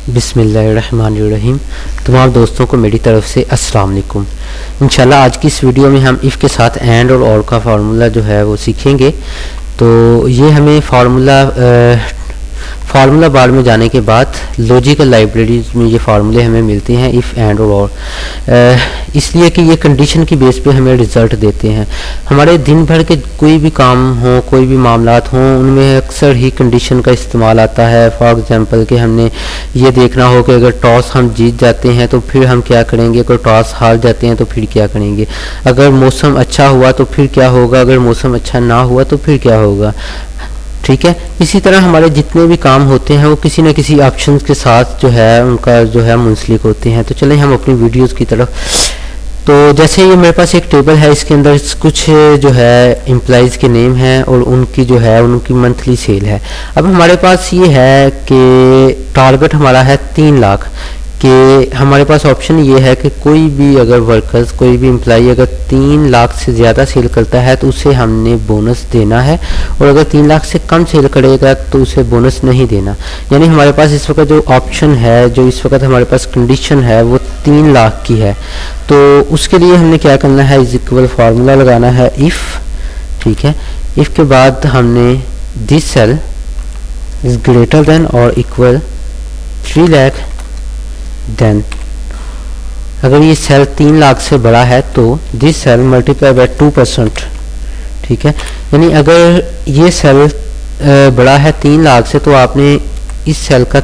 बिस्मिल्लाहिर्रहमानिर्रहीम। तमाम दोस्तों को मेरी तरफ से अस्सलाम वालेकुम। इंशाल्लाह आज की इस वीडियो में हम इफ़ के साथ एंड और का फार्मूला जो है वो सीखेंगे। तो ये हमें फार्मूला बार में जाने के बाद लॉजिकल लाइब्रेरीज में ये फार्मूले हमें मिलते हैं इफ़ एंड और इसलिए कि ये कंडीशन की बेस पे हमें रिज़ल्ट देते हैं। हमारे दिन भर के कोई भी काम हो, कोई भी मामलात हों, उनमें अक्सर ही कंडीशन का इस्तेमाल आता है। फॉर एग्जांपल कि हमने ये देखना हो कि अगर टॉस हम जीत जाते हैं तो फिर हम क्या करेंगे, अगर टॉस हार जाते हैं तो फिर क्या करेंगे, अगर मौसम अच्छा हुआ तो फिर क्या होगा, अगर मौसम अच्छा ना हुआ तो फिर क्या होगा। ठीक है, इसी तरह हमारे जितने भी काम होते हैं वो किसी न किसी ऑप्शन के साथ जो है उनका जो है मुंसलिक होते हैं। तो चलें हम अपनी वीडियोस की तरफ। तो जैसे ये मेरे पास एक टेबल है, इसके अंदर कुछ जो है एम्प्लॉइज़ के नेम हैं और उनकी जो है उनकी मंथली सेल है। अब हमारे पास ये है कि टारगेट हमारा है 3 लाख कि हमारे पास ऑप्शन ये है कि कोई भी अगर वर्कर्स, कोई भी एम्प्लॉई अगर 3 लाख से ज़्यादा सेल करता है तो उसे हमने बोनस देना है, और अगर 3 लाख से कम सेल करेगा तो उसे बोनस नहीं देना। यानी हमारे पास इस वक्त जो ऑप्शन है, जो इस वक्त हमारे पास कंडीशन है वो 3 लाख की है। तो उसके लिए हमने क्या करना है, इज इक्वल फार्मूला लगाना है इफ़। ठीक है, इफ़ के बाद हमने this sale is greater than और इक्वल 3 लाख, देन अगर ये सेल 3 लाख से बड़ा है तो दिस सेल मल्टीप्लाई बाय 2%। ठीक है, यानी अगर ये सेल बड़ा है 3 लाख से तो आपने इस सेल का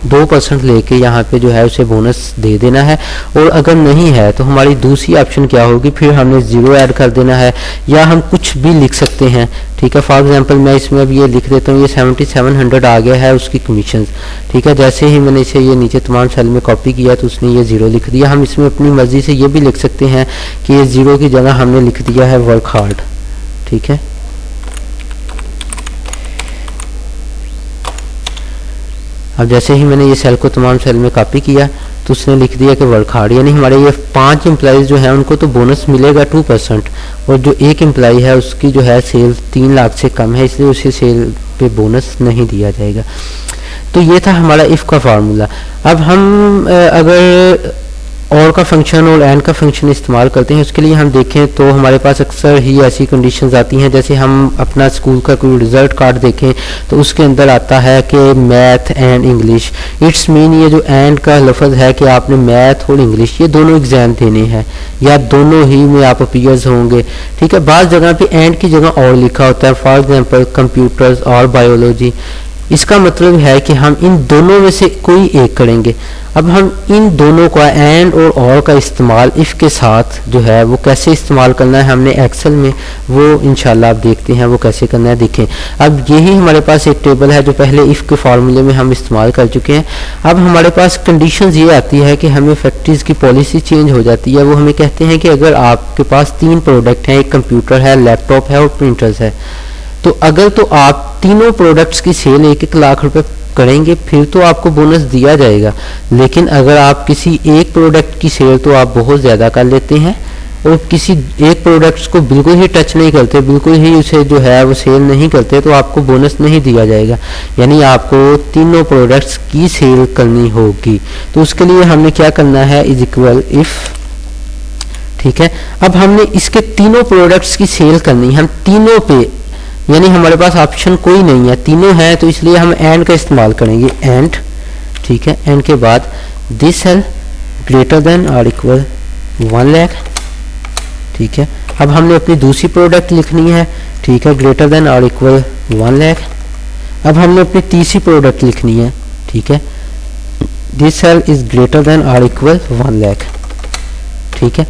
2% लेके यहाँ पे जो है उसे बोनस दे देना है। और अगर नहीं है तो हमारी दूसरी ऑप्शन क्या होगी, फिर हमने 0 ऐड कर देना है, या हम कुछ भी लिख सकते हैं। ठीक है, फॉर एग्जांपल मैं इसमें अब ये लिख देता हूँ, ये 7700 आ गया है उसकी कमीशन। ठीक है, जैसे ही मैंने इसे ये नीचे तमाम सेल में कॉपी किया तो उसने ये 0 लिख दिया। हम इसमें अपनी मर्जी से ये भी लिख सकते हैं कि ये 0 की जगह हमने लिख दिया है वर्क हार्ड। ठीक है, अब जैसे ही मैंने ये सेल को तमाम सेल में कॉपी किया तो उसने लिख दिया कि वर्क हार्ड। यानी हमारे ये 5 एम्प्लॉइज़ जो हैं उनको तो बोनस मिलेगा 2%, और जो एक एम्प्लॉई है उसकी जो है सेल 3 लाख से कम है, इसलिए उसे सेल पे बोनस नहीं दिया जाएगा। तो ये था हमारा इफ़ का फार्मूला। अब हम अगर और का फंक्शन और एंड का फंक्शन इस्तेमाल करते हैं, उसके लिए हम देखें तो हमारे पास अक्सर ही ऐसी कंडीशंस आती हैं। जैसे हम अपना स्कूल का कोई रिज़ल्ट कार्ड देखें तो उसके अंदर आता है कि math and English. It's mean ये जो एंड का लफ्ज़ है कि आपने मैथ और इंग्लिश ये दोनों एग्ज़ाम देने हैं या दोनों ही में आप अपीयर्स होंगे। ठीक है, बाज़ जगह पे एंड की जगह और लिखा होता है, फॉर एग्जांपल कंप्यूटर्स और बायोलॉजी। इसका मतलब है कि हम इन दोनों में से कोई एक करेंगे। अब हम इन दोनों का एंड और का इस्तेमाल इफ़ के साथ जो है वो कैसे इस्तेमाल करना है हमने एक्सेल में, वो इंशाल्लाह आप देखते हैं वो कैसे करना है। देखें, अब यही हमारे पास एक टेबल है जो पहले इफ़ के फार्मूले में हम इस्तेमाल कर चुके हैं। अब हमारे पास कंडीशंस ये आती है कि हमें फैक्ट्रीज़ की पॉलिसी चेंज हो जाती है। वो हमें कहते हैं कि अगर आपके पास 3 प्रोडक्ट हैं, एक कंप्यूटर है, लैपटॉप है और प्रिंटर्स है, तो अगर तो आप तीनों प्रोडक्ट्स की सेल 1-1 लाख रुपए करेंगे फिर तो आपको बोनस दिया जाएगा। लेकिन अगर आप किसी एक प्रोडक्ट की सेल तो आप बहुत ज़्यादा कर लेते हैं और किसी एक प्रोडक्ट्स को बिल्कुल ही टच नहीं करते, बिल्कुल ही उसे जो है वो सेल नहीं करते, तो आपको बोनस नहीं दिया जाएगा। यानी आपको तीनों प्रोडक्ट्स की सेल करनी होगी। तो उसके लिए हमने क्या करना है, इज इक्वल इफ़। ठीक है, अब हमने इसके तीनों प्रोडक्ट्स की सेल करनी है, हम तीनों पे, यानी हमारे पास ऑप्शन कोई नहीं है, तीनों हैं, तो इसलिए हम एंड का इस्तेमाल करेंगे, एंड। ठीक है, एंड के बाद दिस सेल ग्रेटर देन और इक्वल 1 लाख। ठीक है, अब हमने अपनी दूसरी प्रोडक्ट लिखनी है। ठीक है, ग्रेटर देन और इक्वल 1 लाख। अब हमने अपनी तीसरी प्रोडक्ट लिखनी है। ठीक है, this sale is greater than और इक्वल 1 लाख। ठीक है,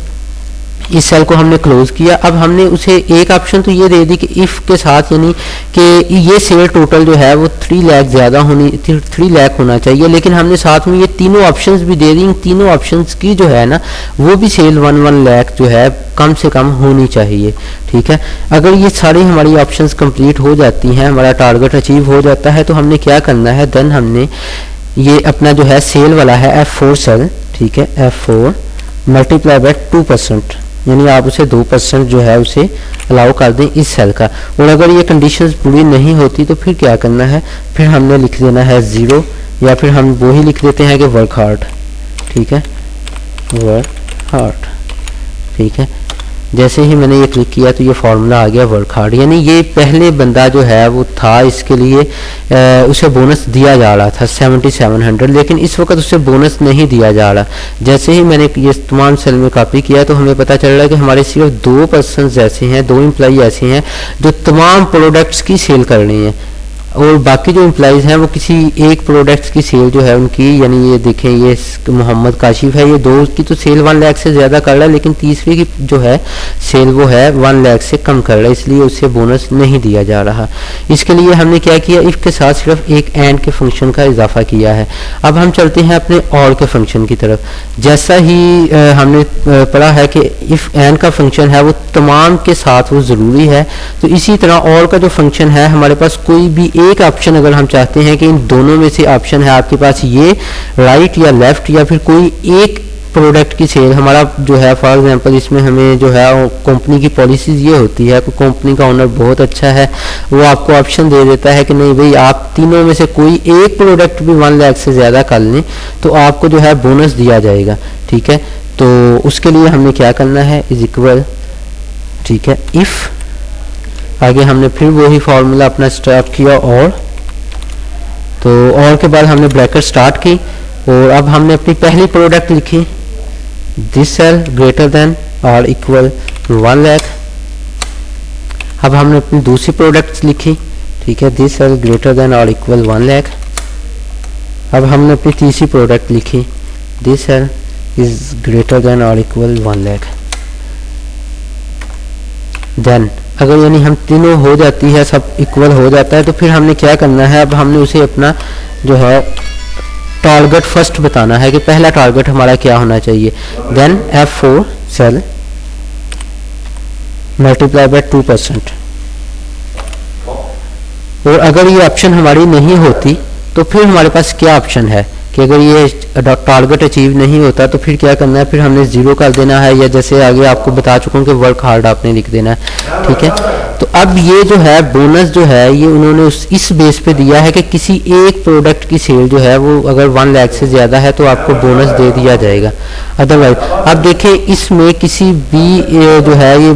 इस सेल को हमने क्लोज किया। अब हमने उसे एक ऑप्शन तो ये दे दी कि इफ़ के साथ, यानी कि ये सेल टोटल जो है वो 3 लाख ज़्यादा होनी, 3 लाख होना चाहिए, लेकिन हमने साथ में ये तीनों ऑप्शंस भी दे दी। तीनों ऑप्शंस की जो है ना वो भी सेल 1-1 लाख जो है कम से कम होनी चाहिए। ठीक है, अगर ये सारी हमारी ऑप्शंस कंप्लीट हो जाती हैं, हमारा टारगेट अचीव हो जाता है, तो हमने क्या करना है, देन हमने ये अपना जो है सेल वाला है F4 सेल। ठीक है, F4 मल्टीप्लाई बाय 2%, यानी आप उसे 2% जो है उसे अलाउ कर दें इस सेल का। और अगर ये कंडीशंस पूरी नहीं होती तो फिर क्या करना है, फिर हमने लिख देना है 0 या फिर हम वो ही लिख देते हैं कि वर्क हार्ड, ठीक है, वर्क हार्ड, ठीक है। जैसे ही मैंने ये क्लिक किया तो ये फार्मूला आ गया वर्क हार्ड, यानी ये पहले बंदा जो है वो था, इसके लिए उसे बोनस दिया जा रहा था 7700, लेकिन इस वक्त उसे बोनस नहीं दिया जा रहा। जैसे ही मैंने ये तमाम सेल में कॉपी किया तो हमें पता चल रहा है कि हमारे सिर्फ 2 पर्सन ऐसे हैं, 2 एम्प्लॉई ऐसे हैं जो तमाम प्रोडक्ट्स की सेल कर रही हैं, और बाकी जो एम्प्लॉइज़ हैं वो किसी एक प्रोडक्ट्स की सेल जो है उनकी, यानी ये देखें ये मोहम्मद काशिफ है, ये 2 की तो सेल 1 लाख से ज़्यादा कर रहा है, लेकिन तीसरे की जो है सेल वो है 1 लाख से कम कर रहा है, इसलिए उसे बोनस नहीं दिया जा रहा। इसके लिए हमने क्या किया, इफ़ के साथ सिर्फ एक एंड के फंक्शन का इजाफा किया है। अब हम चलते हैं अपने और के फंक्शन की तरफ। जैसा ही हमने पढ़ा है कि इफ़ एंड का फंक्शन है वो तमाम के साथ वो ज़रूरी है, तो इसी तरह और का जो फंक्शन है, हमारे पास कोई भी एक ऑप्शन अगर हम चाहते हैं कि इन दोनों में से ऑप्शन है आपके पास ये राइट या लेफ्ट या फिर कोई एक प्रोडक्ट की सेल, हमारा जो है फॉर एग्जांपल इसमें हमें जो है कंपनी की पॉलिसीज ये होती है कि कंपनी का ओनर बहुत अच्छा है, वो आपको ऑप्शन दे देता है कि नहीं भाई आप तीनों में से कोई एक प्रोडक्ट भी 1 लाख से ज़्यादा कर लें तो आपको जो है बोनस दिया जाएगा, ठीक है। तो उसके लिए हमने क्या करना है, इज इक्वल, ठीक है, इफ़, आगे हमने फिर वही फार्मूला अपना स्टार्ट किया और के बाद हमने ब्रैकेट स्टार्ट की, और अब हमने अपनी पहली प्रोडक्ट लिखी, दिस सेल ग्रेटर देन और इक्वल 1 लाख। अब हमने अपनी दूसरी प्रोडक्ट लिखी, ठीक है, दिस सेल ग्रेटर देन और इक्वल 1 लाख। अब हमने अपनी तीसरी प्रोडक्ट लिखी, this sale is greater than और इक्वल 1 लाख। देन अगर यानी हम तीनों हो जाती है, सब इक्वल हो जाता है, तो फिर हमने क्या करना है, अब हमने उसे अपना जो है टारगेट फर्स्ट बताना है कि पहला टारगेट हमारा क्या होना चाहिए। Then F4 cell multiply by 2%, और अगर ये ऑप्शन हमारी नहीं होती तो फिर हमारे पास क्या ऑप्शन है कि अगर ये टारगेट अचीव नहीं होता तो फिर क्या करना है, फिर हमने 0 कर देना है, या जैसे आगे आपको बता चुका हूँ कि वर्क हार्ड आपने लिख देना है, ठीक है। तो अब ये जो है बोनस जो है ये उन्होंने इस बेस पे दिया है कि किसी एक प्रोडक्ट की सेल जो है वो अगर 1 लाख से ज़्यादा है तो आपको बोनस दे दिया जाएगा। अदरवाइज अब देखें इसमें किसी भी जो है ये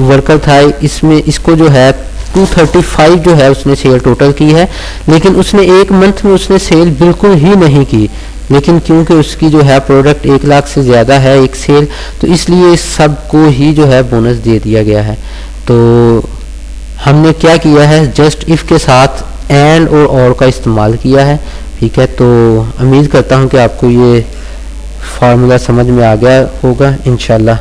वर्कर था, इसमें इसको जो है 235 जो है उसने सेल टोटल की है, लेकिन उसने एक मंथ में उसने सेल बिल्कुल ही नहीं की, लेकिन क्योंकि उसकी जो है प्रोडक्ट 1 लाख से ज़्यादा है एक सेल, तो इसलिए इस सब को ही जो है बोनस दे दिया गया है। तो हमने क्या किया है, जस्ट इफ़ के साथ एंड और का इस्तेमाल किया है, ठीक है। तो उम्मीद करता हूँ कि आपको ये फार्मूला समझ में आ गया होगा। इंशाल्लाह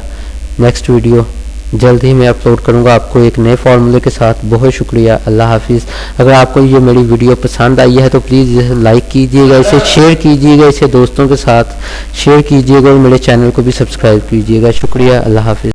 नेक्स्ट वीडियो जल्द ही मैं अपलोड करूंगा आपको एक नए फार्मूले के साथ। बहुत शुक्रिया, अल्लाह हाफिज़। अगर आपको ये मेरी वीडियो पसंद आई है तो प्लीज़ इसे लाइक कीजिएगा, इसे शेयर कीजिएगा, इसे दोस्तों के साथ शेयर कीजिएगा और मेरे चैनल को भी सब्सक्राइब कीजिएगा। शुक्रिया, अल्लाह हाफिज़।